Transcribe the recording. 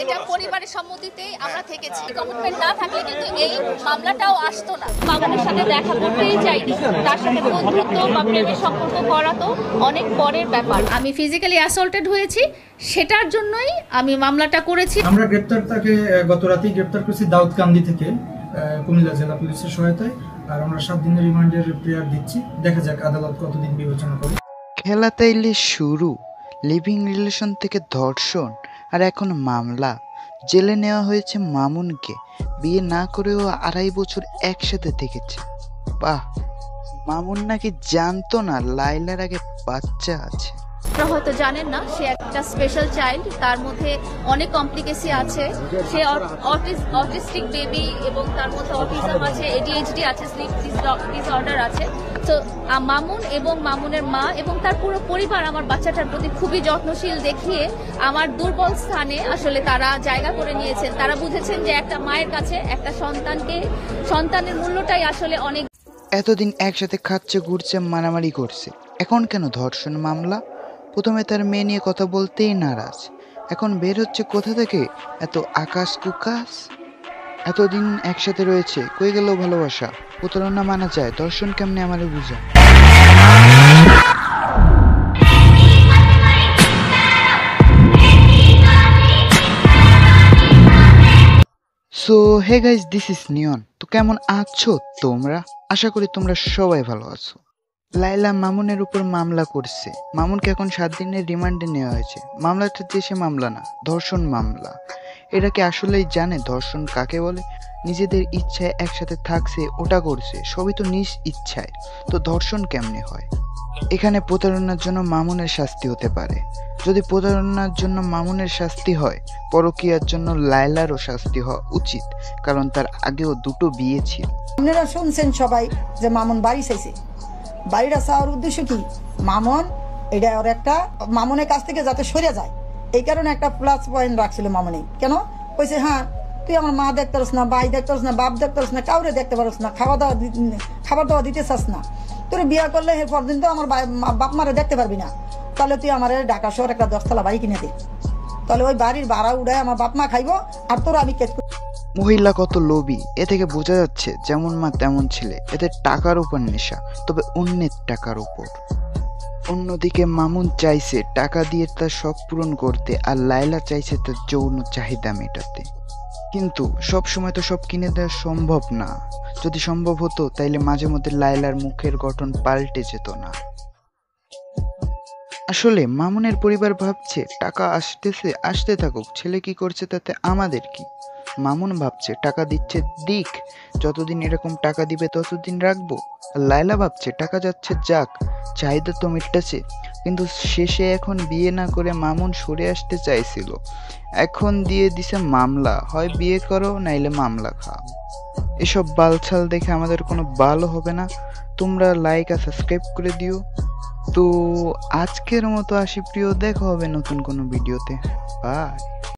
এটা পরিবারের সম্মতিতেই আমরা থেকেছি। কমিটমেন্ট না থাকলে কিন্তু এই মামলাটাও আসতো না। মামলার সাথে দেখা করতেই চাইনি, তার সাথে বন্ধুত্ব বা প্রেমের সম্পর্ক করা তো অনেক পরের ব্যাপার। আমি ফিজিক্যালি অ্যাসল্টেড হয়েছি, সেটার জন্যই আমি মামলাটা করেছি। আমরা তাকে গত রাতেই গ্রেপ্তার করেছি দাউদকান্দি থেকে কুমিল্লা জেলা পুলিশের সহায়তায়। আর আমরা 7 দিনের রিমান্ডের প্রেয়ার দিচ্ছি, দেখা যাক আদালত কতদিন বিবেচনা করে। খেলা তাইলে শুরু, লিভিং রিলেশন থেকে ধর্ষণ আর এখন মামলা। জেলে নেওয়া হয়েছে মামুনকে, বিয়ে না করেও 2.5 বছর একসাথে থেকেছে। বাহ, মামুন নাকি জানতো না লাইলার আগে বাচ্চা আছে। আপনারা হয়তো জানেন না, সে একটা স্পেশাল চাইল্ড, তার মধ্যে অনেক কমপ্লিকেসি আছে। সে অটিস্টিক বেবি এবং তার মধ্যে অটিজম আছে, ADHD আছে, স্লিপ ডিসঅর্ডার আছে। তো মামুন এবং মামুনের মা এবং তার পুরো পরিবার আমার বাচ্চাটার প্রতি খুবই যত্নশীল দেখিয়ে আমার দুর্বল স্থানে আসলে তারা জায়গা করে নিয়েছেন। তারা বুঝেছেন যে একটা মায়ের কাছে একটা সন্তানের মূল্যটাই আসলে অনেক। এতদিন একসাথে খাচ্ছে, ঘুরছে, মারামারি করছে, এখন কেন ধর্ষণ মামলা? প্রথমে তার মেয়ে নিয়ে কথা বলতেই নারাজ, এখন বের হচ্ছে কোথা থেকে এত আকাশ কুকাশ? এতদিন একসাথে রয়েছে, কই গেল ভালোবাসা? প্রতারণা মানা যায়, ধর্ষণ কেমনে আমারে বুঝা? So hey guys, this is নিয়ন। তো কেমন আছো তোমরা? আশা করি তোমরা সবাই ভালো আছো। লাইলা মামুনের উপর মামলা করছে। মামুনকে এখন 7 দিনের রিমান্ডে নেওয়া হয়েছে। মামলাটা দেশে মামলা না, ধর্ষণ মামলা। এরা কি আসলেই জানে ধর্ষণ কাকে বলে? নিজেদের ইচ্ছায় একসাথে থাকছে, ওটা করছে, সবই তো নিজ ইচ্ছায়। তো ধর্ষণ কেমনে হয়? এখানে প্রতারণার জন্য মামুনের শাস্তি হতে পারে। যদি প্রতারণার জন্য মামুনের শাস্তি হয়, পরকীয়ার জন্য লাইলারও শাস্তি হওয়া উচিত, কারণ তার আগেও 2টো বিয়ে ছিল। আপনারা শুনছেন সবাই যে মামুন বাড়ি চাইছে। বাড়িটা চাওয়ার উদ্দেশ্য কি? মামুন এটা ওর একটা মামুনের কাছ থেকে যাতে সরে যায়, এই কারণে একটা প্লাস পয়েন্ট রাখছিল মামুনি। কেন কইছে, হ্যাঁ তুই আমার মা দেখতে পারস না, ভাই দেখতে পারস না, বাপ দেখতে পারস না, কাউরে দেখতে পারস না, খাবার দাওয়া দিতে চাস না, তোর বিয়ে করলে এরপর দিন তো আমার বাপ মারে দেখতে পারবি না, তাহলে তুই আমার ঢাকা শহর একটা 10তলা বাড়ি কিনে দে, তাহলে ওই বাড়ির ভাড়া উড়ায় আমার বাপ মা খাইবো আর তোরা আমি কেট। মহিলা কত লোভী, এ থেকে বোঝা যাচ্ছে যেমন মা তেমন ছেলে। এদের টাকার উপর নেশা, তবে অন্যের টাকার উপর। অন্যদিকে মামুন চাইছে টাকা দিয়ে তার শখ পূরণ করতে, আর লাইলা চাইছে তার যৌন চাহিদা মেটাতে। কিন্তু সব সময় তো সব কিনে দেওয়া সম্ভব না। যদি সম্ভব হতো তাইলে মাঝে মধ্যে লাইলার মুখের গঠন পাল্টে যেত না। আসলে মামুনের পরিবার ভাবছে টাকা আসতেছে, আসতে থাকুক, ছেলে কি করছে তাতে আমাদের কি। মামুন ভাবছে টাকা দিচ্ছে দিক, যতদিন এরকম টাকা দিবে ততদিন রাখবো। আর লাইলা ভাবছে টাকা যাচ্ছে যাক, চাহিদা তো মিটতেছে। কিন্তু শেষে এখন বিয়ে না করে মামুন সরে আসতে চাইছিল, এখন দিয়ে দিছে মামলা। হয় বিয়ে করো, নাইলে মামলা খাও। এসব বালছাল দেখে আমাদের কোনো ভালো হবে না। তোমরা লাইক আর সাবস্ক্রাইব করে দিও। তো আজকের মতো আসি প্রিয়, দেখা হবে নতুন কোনো ভিডিওতে। বাই।